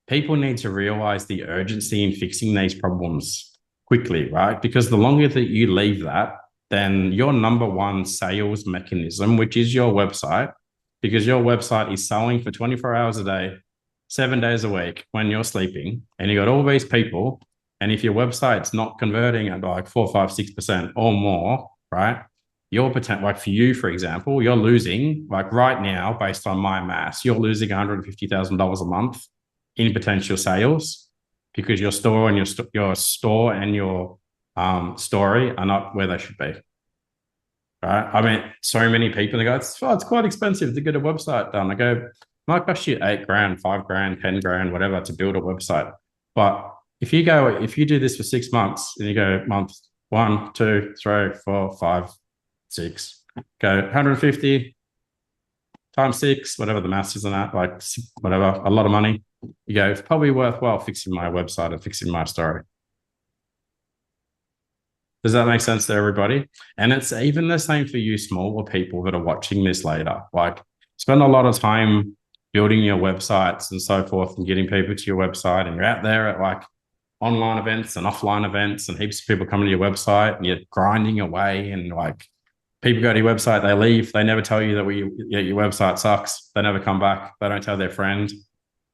S2: people need to realize the urgency in fixing these problems quickly, right? Because the longer that you leave that, then your number one sales mechanism, which is your website, because your website is selling for 24 hours a day, 7 days a week when you're sleeping, and you got all these people. And if your website's not converting at like 4, 5, 6% or more, right? Your potential, like for you, for example, you're losing, like right now, based on my maths, you're losing $150,000 a month in potential sales because your store and your story are not where they should be. Right? I mean, so many people, they go, it's quite expensive to get a website done. I go, it might cost you 8 grand, 5 grand, 10 grand, whatever, to build a website. But if you do this for 6 months and you go month 1, 2, 3, 4, 5, 6, go 150 times 6, whatever the maths is on that, like whatever, a lot of money. You go, it's probably worthwhile fixing my website and fixing my story. Does that make sense to everybody? And it's even the same for you smaller people that are watching this later. Like, spend a lot of time building your websites and so forth and getting people to your website, and you're out there at like online events and offline events and heaps of people coming to your website and you're grinding away, and like people go to your website, they leave, they never tell you that your website sucks. They never come back. They don't tell their friend.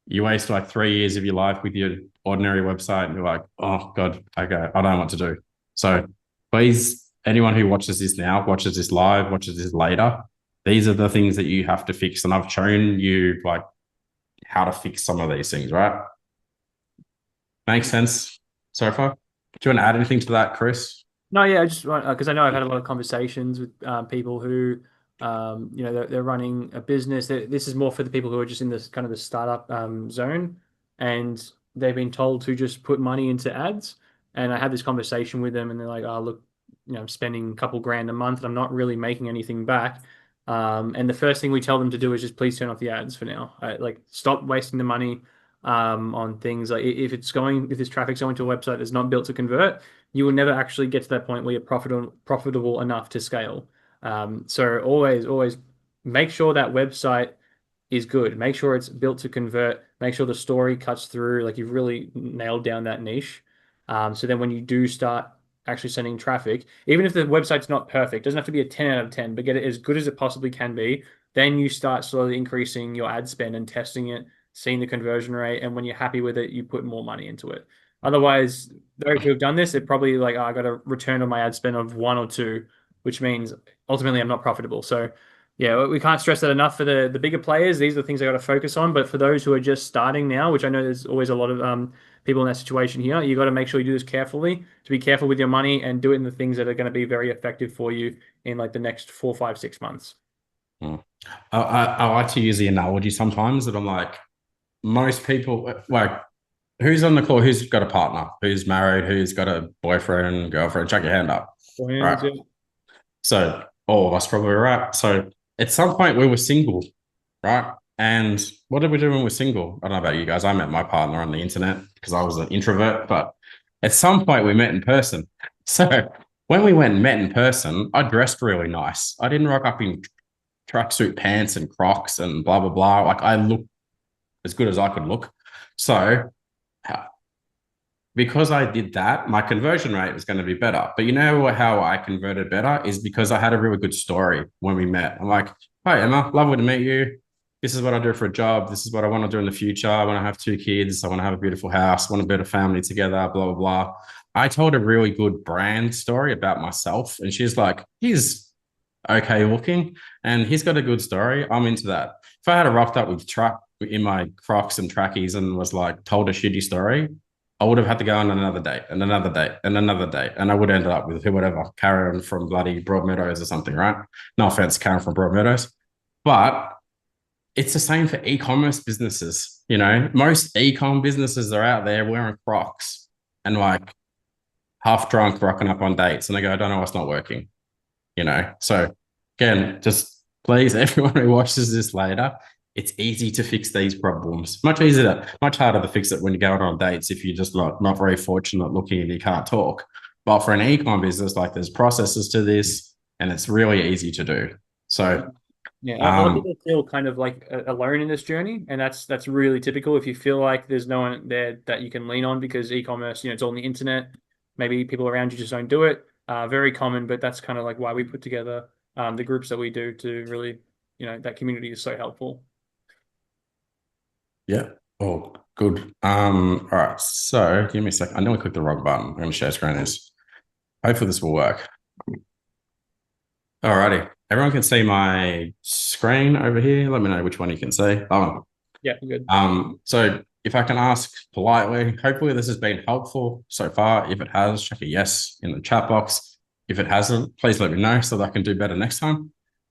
S2: You waste like 3 years of your life with your ordinary website and you're like, oh God, okay, I don't know what to do. So please, anyone who watches this now, watches this live, watches this later, these are the things that you have to fix. And I've shown you like how to fix some of these things, right? Makes sense so far? Do you want to add anything to that, Chris?
S1: No, yeah, I just want, because I know I've had a lot of conversations with people who, they're running a business. This is more for the people who are just in this kind of the startup zone, and they've been told to just put money into ads. And I had this conversation with them, and they're like, "Oh, look, I'm spending a couple grand a month, and I'm not really making anything back." And the first thing we tell them to do is just please turn off the ads for now. Like, stop wasting the money on things. Like, if this traffic's going to a website that's not built to convert, you will never actually get to that point where you're profitable enough to scale. So always make sure that website is good. Make sure it's built to convert. Make sure the story cuts through. Like, you've really nailed down that niche. So then when you do start actually sending traffic, even if the website's not perfect, doesn't have to be a 10 out of 10, but get it as good as it possibly can be, then you start slowly increasing your ad spend and testing it, seeing the conversion rate. And when you're happy with it, you put more money into it. Otherwise, those who have done this, it probably like, oh, I got a return on my ad spend of 1 or 2, which means ultimately I'm not profitable. So yeah, we can't stress that enough for the bigger players. These are the things I got to focus on. But for those who are just starting now, which I know there's always a lot of people in that situation here, you got to make sure you do this carefully, to be careful with your money and do it in the things that are going to be very effective for you in like the next 4, 5, 6 months.
S2: I like to use the analogy sometimes that I'm like, most people, like, who's on the call, who's got a partner, who's married, who's got a boyfriend, girlfriend, chuck your hand up. Right. Yeah. So all of us probably, right? So at some point we were single, right? And what did we do when we were single? I don't know about you guys. I met my partner on the internet because I was an introvert, but at some point we met in person. So when we went and met in person, I dressed really nice. I didn't rock up in tracksuit pants and Crocs and blah, blah, blah. Like, I looked as good as I could look. So because I did that, my conversion rate was going to be better. But you know how I converted better is because I had a really good story when we met. I'm like, hi, Emma, lovely to meet you. this is what I do for a job. This is what I want to do in the future. I want to have 2 kids. I want to have a beautiful house. I want to build a family together, blah, blah, blah. I told a really good brand story about myself. And she's like, he's okay looking and he's got a good story. I'm into that. If I had a rocked up with truck in my Crocs and trackies and was like told a shitty story, I would have had to go on another date and another date and another date. And I would end up with whoever, Karen from bloody Broadmeadows or something, right? No offense, Karen from Broadmeadows. But it's the same for e-commerce businesses. You know, most e-com businesses are out there wearing Crocs and like half drunk, rocking up on dates. And they go, I don't know what's not working, you know? So again, just please, everyone who watches this later, it's easy to fix these problems. Much easier, much harder to fix it when you're going on dates if you're just not very fortunate looking and you can't talk. But for an e-com business, like there's processes to this and it's really easy to do. So
S1: yeah, a lot of people feel kind of like alone in this journey, and that's really typical. If you feel like there's no one there that you can lean on because e-commerce, it's all on the internet, maybe people around you just don't do it. Very common, but that's kind of like why we put together the groups that we do to really, that community is so helpful.
S2: Yeah. Oh, good. All right. So give me a second. I know I clicked the wrong button. I'm going to share screen this. Hopefully this will work. Alrighty. Everyone can see my screen over here. Let me know which one you can see. That one.
S1: Yeah, good.
S2: So if I can ask politely, hopefully this has been helpful so far. If it has, check a yes in the chat box. If it hasn't, please let me know so that I can do better next time.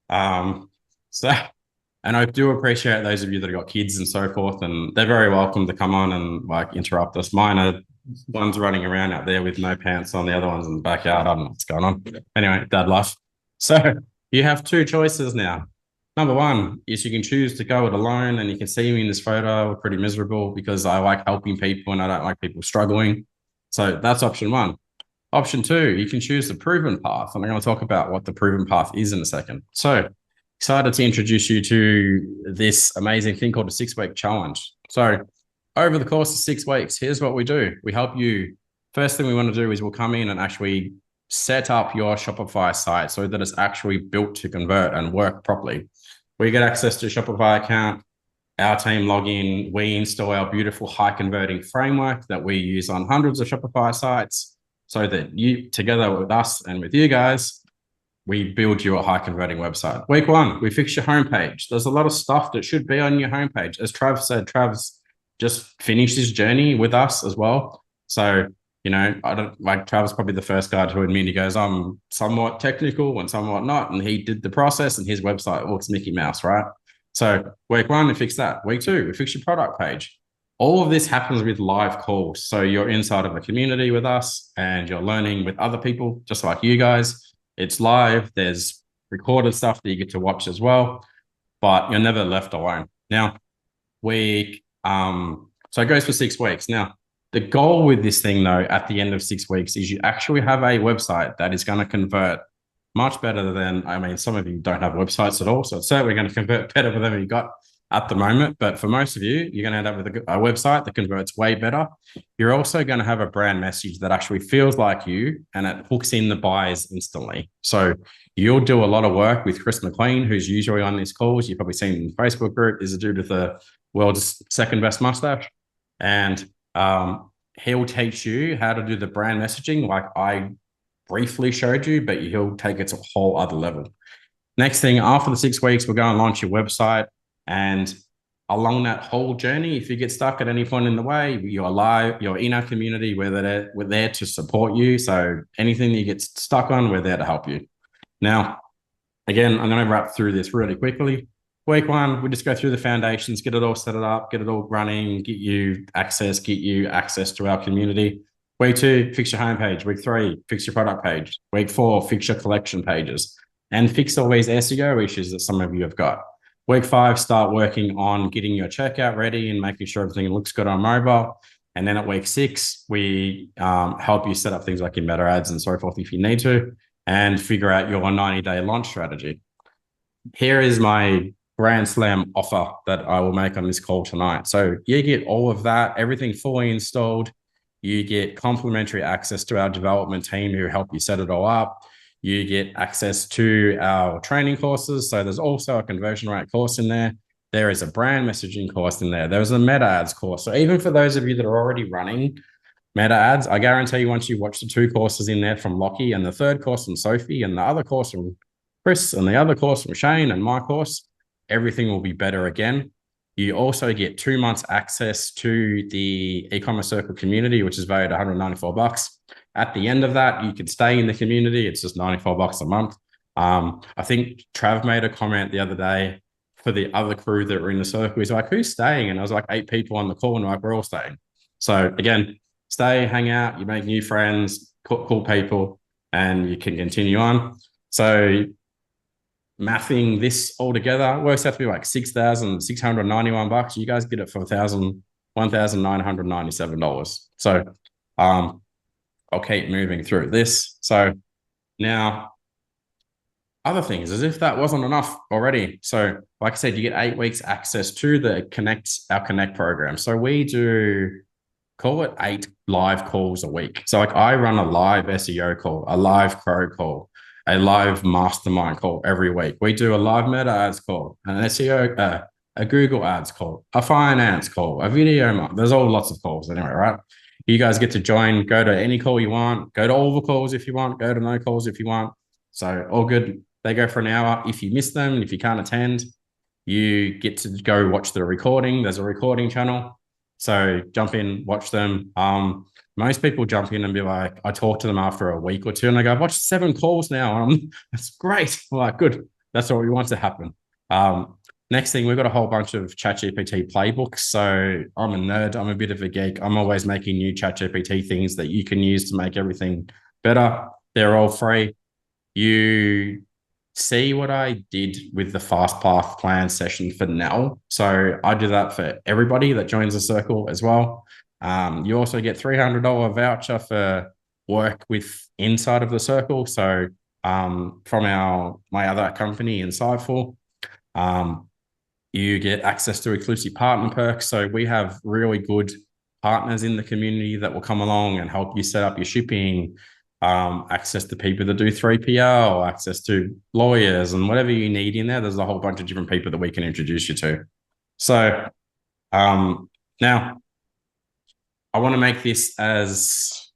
S2: And I do appreciate those of you that have got kids and so forth, and they're very welcome to come on and like interrupt us. Mine are one's running around out there with no pants on, the other one's in the backyard. I don't know what's going on. Anyway, dad life. So you have 2 choices now. Number 1 is you can choose to go it alone, and you can see me in this photo. We're pretty miserable because I like helping people and I don't like people struggling. So that's option 1. Option 2, you can choose the proven path. And I'm going to talk about what the proven path is in a second. So excited to introduce you to this amazing thing called a 6-week challenge. So over the course of 6 weeks, here's what we do. We help you. First thing we want to do is we'll come in and actually set up your Shopify site so that it's actually built to convert and work properly. We get access to a Shopify account. Our team log in. We install our beautiful high converting framework that we use on hundreds of Shopify sites so that you, together with us and with you guys, we build you a high converting website. Week 1, we fix your homepage. There's a lot of stuff that should be on your homepage. As Trav said, Trav's just finished his journey with us as well. So, I don't like Trav's probably the first guy to admit he goes, I'm somewhat technical and somewhat not. And he did the process and his website looks Mickey Mouse, right? So week 1, we fix that. Week 2, we fix your product page. All of this happens with live calls. So you're inside of a community with us and you're learning with other people, just like you guys. It's live. There's recorded stuff that you get to watch as well, but you're never left alone. Now, so it goes for 6 weeks. Now, the goal with this thing, though, at the end of 6 weeks is you actually have a website that is going to convert much better than, some of you don't have websites at all, so it's certainly going to convert better than you got at the moment. But for most of you, you're going to end up with a website that converts way better. You're also going to have a brand message that actually feels like you and it hooks in the buyers instantly. So you'll do a lot of work with Chris McLean, who's usually on these calls. You've probably seen in the Facebook group. Is a dude with the world's second best mustache. And he'll teach you how to do the brand messaging like I briefly showed you, but he'll take it to a whole other level. Next thing, after the 6 weeks, we're going to launch your website. And along that whole journey, if you get stuck at any point in the way, you're in our community, we're there to support you. So anything that you get stuck on, we're there to help you. Now, again, I'm going to wrap through this really quickly. Week 1, we just go through the foundations, get it all set up, get it all running, get you access to our community. Week 2, fix your homepage. Week 3, fix your product page. Week 4, fix your collection pages and fix all these SEO issues that some of you have got. Week 5, start working on getting your checkout ready and making sure everything looks good on mobile. And then at week 6, we help you set up things like your meta ads and so forth if you need to, and figure out your 90-day launch strategy. Here is my grand slam offer that I will make on this call tonight. So you get all of that, everything fully installed. You get complimentary access to our development team who help you set it all up. You get access to our training courses. So there's also a conversion rate course in there. There is a brand messaging course in there. There's a meta ads course. So even for those of you that are already running meta ads, I guarantee you once you watch the 2 courses in there from Lockie and the 3rd course from Sophie and the other course from Chris and the other course from Shane and my course, everything will be better again. You also get 2 months access to the e-commerce circle community, which is valued at $194. At the end of that, you can stay in the community. It's just $94 a month. I think Trav made a comment the other day for the other crew that were in the circle. He's like, who's staying? And I was like, 8 people on the call, and like, we're all staying. So again, stay, hang out, you make new friends, cool people, and you can continue on. So mathing this all together works out to be like $6,691. You guys get it for $1,997. So I'll keep moving through this. So now other things, as if that wasn't enough already. So like I said, you get 8 weeks access to our Connect program. So we do, call it 8 live calls a week. So like I run a live SEO call, a live pro call, a live mastermind call every week. We do a live meta ads call, an SEO, a Google ads call, a finance call, a video. There's all lots of calls anyway, right? You guys get to join, go to any call you want, go to all the calls if you want, go to no calls if you want. So all good. They go for an hour. If you miss them, if you can't attend, you get to go watch the recording. There's a recording channel. So jump in, watch them. Most people jump in and be like, I talk to them after a week or 2 and I go, I've watched 7 calls now. That's great. I'm like, good. That's what we want to happen. Next thing, we've got a whole bunch of ChatGPT playbooks. So I'm a nerd. I'm a bit of a geek. I'm always making new ChatGPT things that you can use to make everything better. They're all free. You see what I did with the fast path plan session for Nell. So I do that for everybody that joins the circle as well. You also get $300 voucher for work with inside of the circle. So from my other company, Insightful, you get access to exclusive partner perks. So we have really good partners in the community that will come along and help you set up your shipping, access to people that do 3PL, access to lawyers and whatever you need in there. There's a whole bunch of different people that we can introduce you to. So now I want to make this as,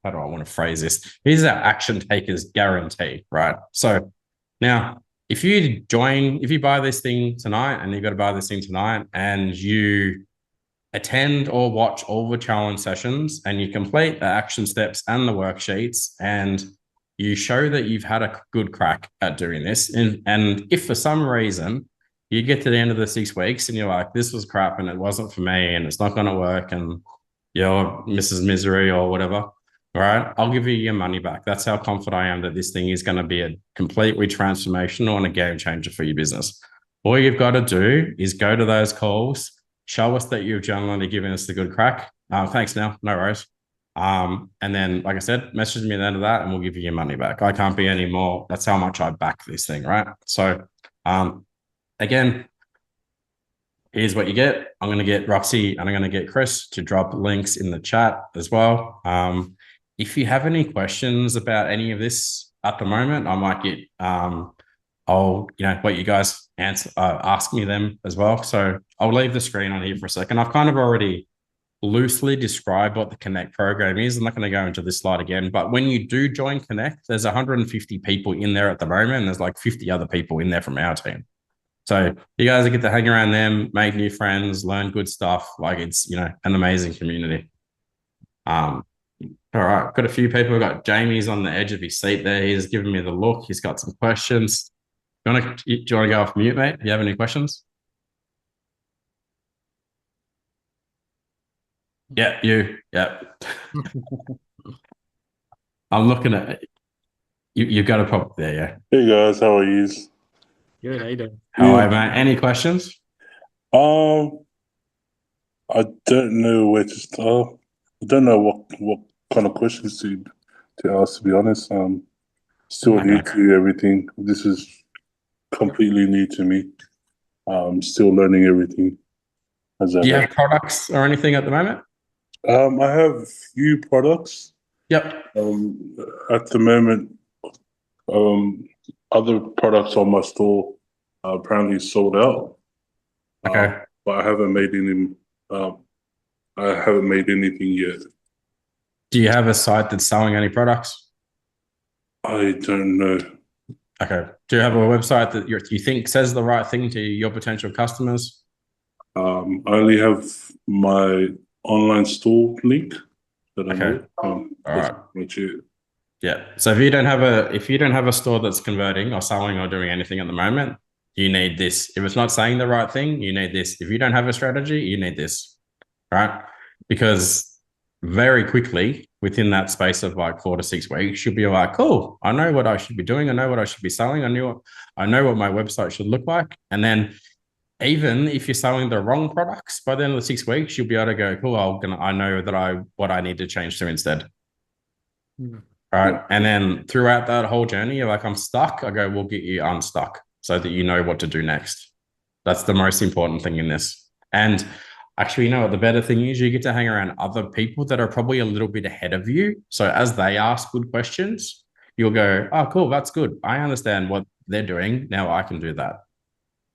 S2: how do I want to phrase this? Here's our action takers guarantee, right? So now if you buy this thing tonight and you've got to buy this thing tonight and you attend or watch all the challenge sessions and you complete the action steps and the worksheets and you show that you've had a good crack at doing this. And if for some reason you get to the end of the 6 weeks and you're like, this was crap and it wasn't for me and it's not going to work and you're Mrs. Misery or whatever, all right, I'll give you your money back. That's how confident I am that this thing is going to be a completely transformational and a game changer for your business. All you've got to do is go to those calls, show us that you've genuinely given us the good crack. Thanks, Nell. No worries. And then, like I said, message me at the end of that and we'll give you your money back. I can't be any more. That's how much I back this thing, right? So, again, here's what you get. I'm going to get Roxy and I'm going to get Chris to drop links in the chat as well. If you have any questions about any of this at the moment, I might get, I'll, let you guys ask me them as well. So I'll leave the screen on here for a second. I've kind of already loosely described what the Connect program is. I'm not going to go into this slide again, but when you do join Connect, there's 150 people in there at the moment, and there's like 50 other people in there from our team. So you guys get to hang around them, make new friends, learn good stuff. Like it's, an amazing community. All right, got a few people. We've got Jamie's on the edge of his seat there. He's giving me the look. He's got some questions. Do you want to go off mute, mate? Do you have any questions? Yeah, you. Yeah. I'm looking at it. You've got a problem there, yeah.
S4: Hey guys, how are you?
S1: Good, how you doing?
S2: How are you, mate? Any questions?
S4: I don't know where to start. I don't know what kind of questions to ask, to be honest. Still new to everything. This is completely new to me. I'm still learning everything.
S2: Do you have products or anything at the moment?
S4: I have a few products.
S2: Yep.
S4: At the moment, other products on my store are apparently sold out.
S2: Okay.
S4: But I haven't made any. I haven't made anything yet.
S2: Do you have a site that's selling any products?
S4: I don't know.
S2: Okay. Do you have a website that you think says the right thing to your potential customers?
S4: I only have my online store link that I know.
S2: All
S4: That's
S2: right.
S4: pretty much it.
S2: Yeah. So if you don't have a store that's converting or selling or doing anything at the moment, you need this. If it's not saying the right thing, you need this. If you don't have a strategy, you need this. Right? Because very quickly within that space of like 4 to 6 weeks, you'll be like, cool, I know what I should be doing. I know what I should be selling. I know what my website should look like. And then even if you're selling the wrong products, by the end of the 6 weeks, you'll be able to go, cool, I know that what I need to change to instead. Right. And then throughout that whole journey, you're like, I'm stuck. I go, we'll get you unstuck so that you know what to do next. That's the most important thing in this. And actually, you know what the better thing is? You get to hang around other people that are probably a little bit ahead of you. So as they ask good questions, you'll go, oh, cool, that's good. I understand what they're doing. Now I can do that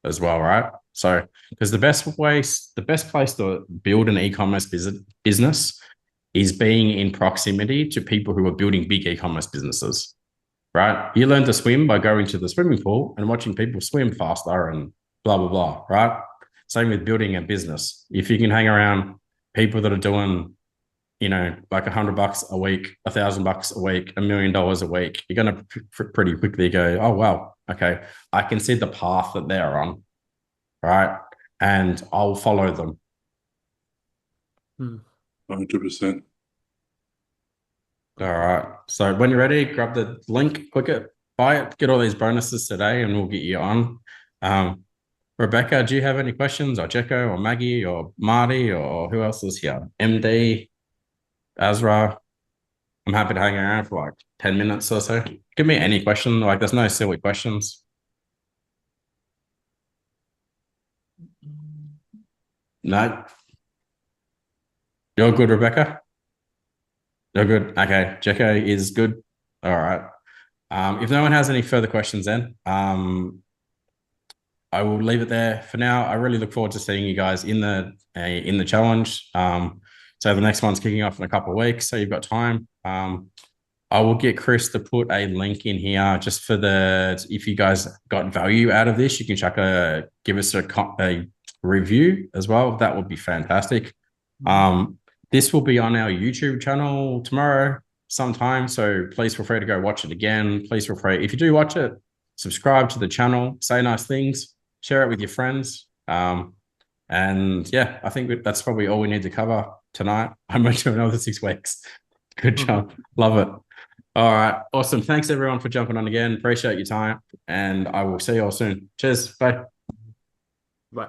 S2: as well, right? So, because the best place to build an e-commerce business is being in proximity to people who are building big e-commerce businesses, right? You learn to swim by going to the swimming pool and watching people swim faster and blah, blah, blah, right? Same with building a business. If you can hang around people that are doing, like $100 a week, $1,000 a week, $1 million a week, you're going to pretty quickly go, oh, wow, okay, I can see the path that they're on, right? And I'll follow them.
S4: 100%.
S2: All right. So when you're ready, grab the link, click it, buy it, get all these bonuses today, and we'll get you on. Rebecca, do you have any questions? Or Jekko, or Maggie, or Marty, or who else is here? MD, Azra. I'm happy to hang around for like 10 minutes or so. Give me any question. Like, there's no silly questions. No. You're good, Rebecca? You're good. Okay. Jekko is good. All right. If no one has any further questions, then I will leave it there for now. I really look forward to seeing you guys in the challenge. So the next one's kicking off in a couple of weeks, so you've got time. I will get Chris to put a link in here just for if you guys got value out of this, you can give us a review as well. That would be fantastic. This will be on our YouTube channel tomorrow sometime, so please feel free to go watch it again. Please feel free, if you do watch it, subscribe to the channel, say nice things, share it with your friends. And yeah, I think that's probably all we need to cover tonight. I'm going to do another 6 weeks. Good job. Love it. All right. Awesome. Thanks everyone for jumping on again. Appreciate your time, and I will see you all soon. Cheers. Bye.
S1: Bye.